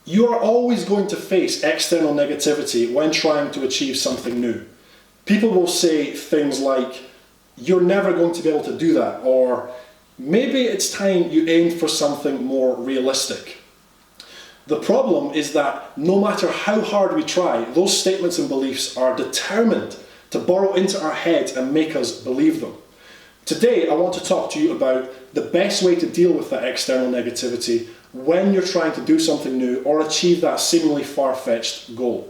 You are always going to face external negativity when trying to achieve something new. People will say things like, "You're never going to be able to do that," or "Maybe it's time you aimed for something more realistic." The problem is that no matter how hard we try, those statements and beliefs are determined to burrow into our heads and make us believe them. Today, I want to talk to you about the best way to deal with that external negativity when you're trying to do something new or achieve that seemingly far-fetched goal.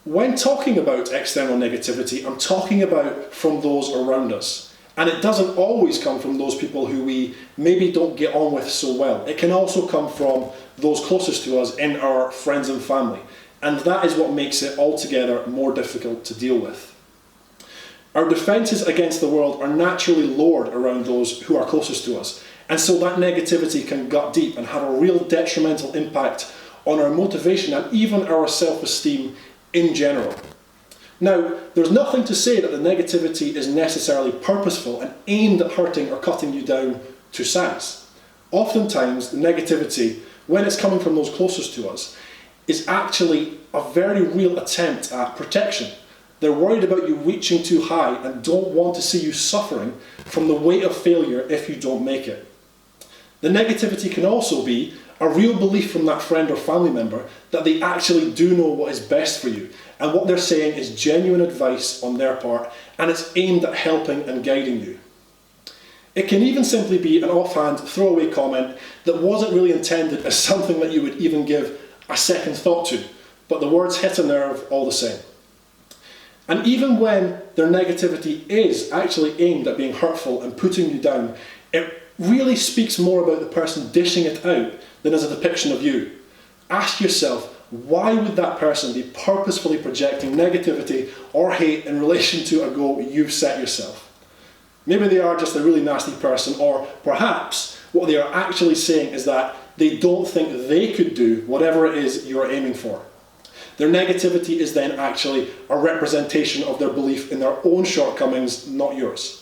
When talking about external negativity, I'm talking about from those around us. And it doesn't always come from those people who we maybe don't get on with so well. It can also come from those closest to us in our friends and family. And that is what makes it altogether more difficult to deal with. Our defences against the world are naturally lowered around those who are closest to us. And so that negativity can gut deep and have a real detrimental impact on our motivation and even our self-esteem in general. Now, there's nothing to say that the negativity is necessarily purposeful and aimed at hurting or cutting you down to size. Oftentimes, the negativity, when it's coming from those closest to us, is actually a very real attempt at protection. They're worried about you reaching too high and don't want to see you suffering from the weight of failure if you don't make it. The negativity can also be a real belief from that friend or family member that they actually do know what is best for you, and what they're saying is genuine advice on their part, and it's aimed at helping and guiding you. It can even simply be an offhand throwaway comment that wasn't really intended as something that you would even give a second thought to, but the words hit a nerve all the same. And even when their negativity is actually aimed at being hurtful and putting you down, it really speaks more about the person dishing it out than as a depiction of you. Ask yourself, why would that person be purposefully projecting negativity or hate in relation to a goal you've set yourself? Maybe they are just a really nasty person, or perhaps what they are actually saying is that they don't think they could do whatever it is you're aiming for. Their negativity is then actually a representation of their belief in their own shortcomings, not yours.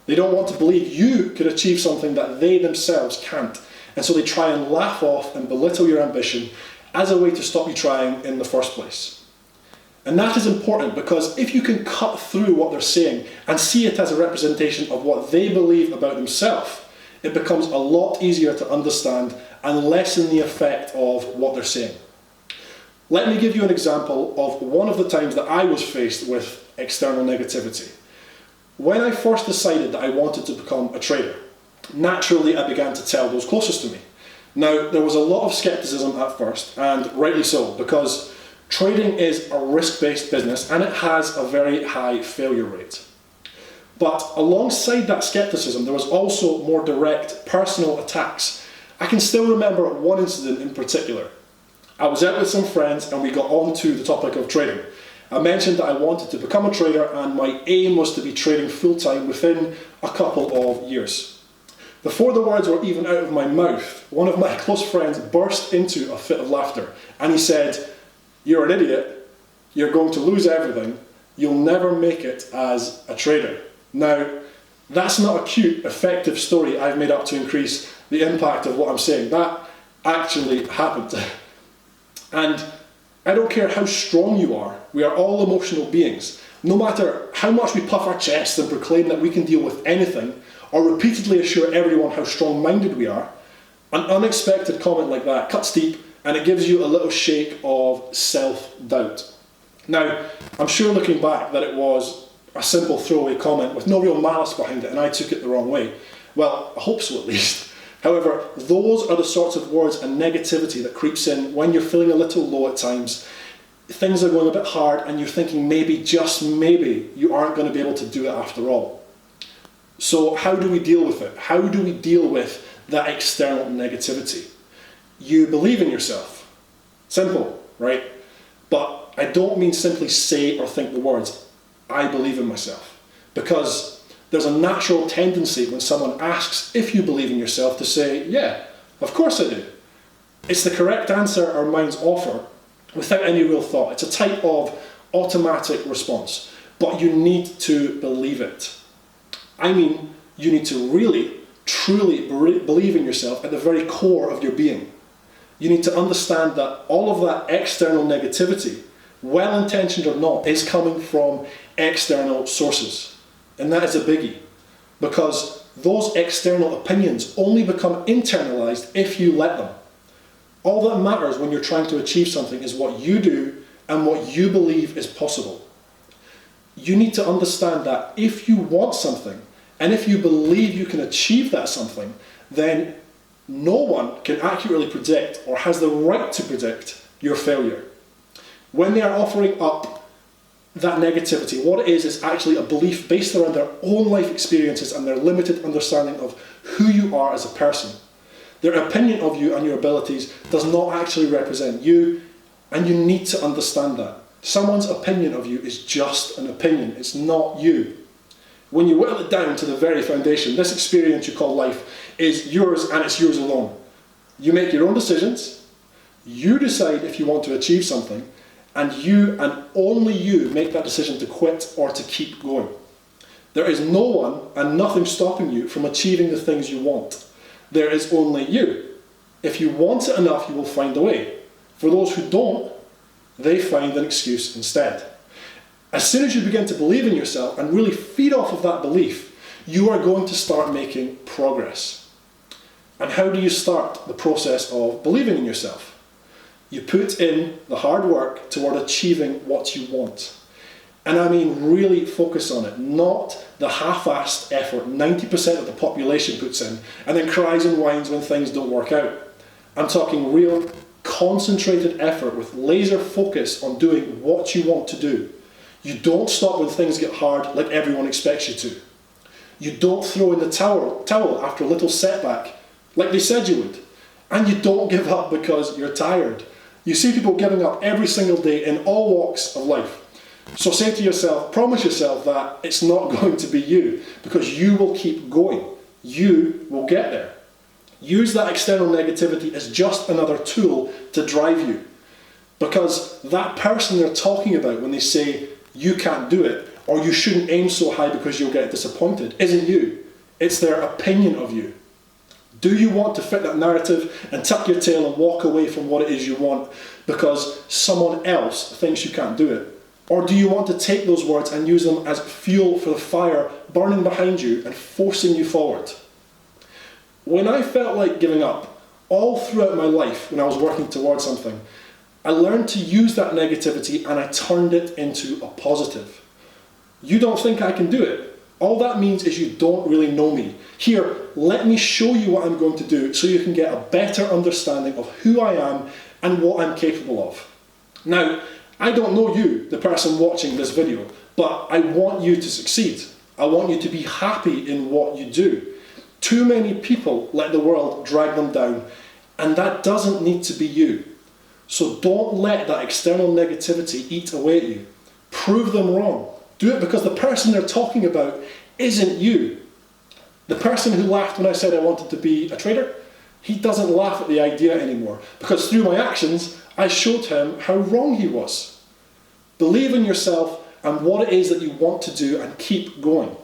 They don't want to believe you could achieve something that they themselves can't, and so they try and laugh off and belittle your ambition as a way to stop you trying in the first place. And that is important, because if you can cut through what they're saying and see it as a representation of what they believe about themselves, it becomes a lot easier to understand and lessen the effect of what they're saying. Let me give you an example of one of the times that I was faced with external negativity. When I first decided that I wanted to become a trader, naturally I began to tell those closest to me. Now, there was a lot of skepticism at first, and rightly so, because trading is a risk-based business and it has a very high failure rate. But alongside that skepticism, there was also more direct personal attacks. I can still remember one incident in particular. I was out with some friends and we got on to the topic of trading. I mentioned that I wanted to become a trader and my aim was to be trading full-time within a couple of years. Before the words were even out of my mouth, one of my close friends burst into a fit of laughter and he said, "You're an idiot, you're going to lose everything, you'll never make it as a trader." Now, that's not a cute, effective story I've made up to increase the impact of what I'm saying. That actually happened. And I don't care how strong you are, we are all emotional beings. No matter how much we puff our chests and proclaim that we can deal with anything, or repeatedly assure everyone how strong-minded we are, an unexpected comment like that cuts deep and it gives you a little shake of self-doubt. Now, I'm sure looking back that it was a simple throwaway comment with no real malice behind it and I took it the wrong way. Well, I hope so at least. However, those are the sorts of words and negativity that creeps in when you're feeling a little low at times. Things are going a bit hard and you're thinking maybe, just maybe, you aren't going to be able to do it after all. So how do we deal with it? How do we deal with that external negativity? You believe in yourself. Simple, right? But I don't mean simply say or think the words, "I believe in myself." Because there's a natural tendency when someone asks if you believe in yourself to say, "Yeah, of course I do." It's the correct answer our minds offer without any real thought. It's a type of automatic response, but you need to believe it. I mean, you need to really, truly believe in yourself at the very core of your being. you need to understand that all of that external negativity, well-intentioned or not, is coming from external sources. And that is a biggie, because those external opinions only become internalized if you let them. All that matters when you're trying to achieve something is what you do and what you believe is possible. You need to understand that if you want something, and if you believe you can achieve that something, then no one can accurately predict or has the right to predict your failure. When they are offering up that negativity, what it is actually a belief based around their own life experiences and their limited understanding of who you are as a person. Their opinion of you and your abilities does not actually represent you, and you need to understand that. Someone's opinion of you is just an opinion, it's not you. When you whittle it down to the very foundation, this experience you call life is yours and it's yours alone. You make your own decisions, you decide if you want to achieve something, and you and only you make that decision to quit or to keep going. There is no one and nothing stopping you from achieving the things you want. There is only you. If you want it enough, you will find a way. For those who don't, they find an excuse instead. As soon as you begin to believe in yourself and really feed off of that belief, you are going to start making progress. And how do you start the process of believing in yourself? You put in the hard work toward achieving what you want. And I mean really focus on it, not the half-assed effort 90% of the population puts in and then cries and whines when things don't work out. I'm talking real concentrated effort with laser focus on doing what you want to do. You don't stop when things get hard like everyone expects you to. You don't throw in the towel after a little setback like they said you would. And you don't give up because you're tired. You see people giving up every single day in all walks of life. So say to yourself, promise yourself that it's not going to be you, because you will keep going. You will get there. Use that external negativity as just another tool to drive you. Because that person they're talking about when they say you can't do it, or you shouldn't aim so high because you'll get disappointed, isn't you. It's their opinion of you. Do you want to fit that narrative and tuck your tail and walk away from what it is you want because someone else thinks you can't do it? Or do you want to take those words and use them as fuel for the fire burning behind you and forcing you forward? When I felt like giving up, all throughout my life when I was working towards something, I learned to use that negativity and I turned it into a positive. You don't think I can do it? All that means is you don't really know me. Here, let me show you what I'm going to do so you can get a better understanding of who I am and what I'm capable of. Now, I don't know you, the person watching this video, but I want you to succeed. I want you to be happy in what you do. Too many people let the world drag them down, and that doesn't need to be you. So don't let that external negativity eat away at you. Prove them wrong. Do it because the person they're talking about isn't you. The person who laughed when I said I wanted to be a trader, he doesn't laugh at the idea anymore, because through my actions, I showed him how wrong he was. Believe in yourself and what it is that you want to do and keep going.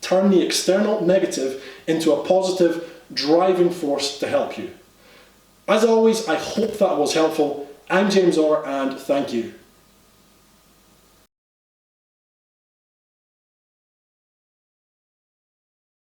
Turn the external negative into a positive driving force to help you. As always, I hope that was helpful. I'm James Orr, and thank you.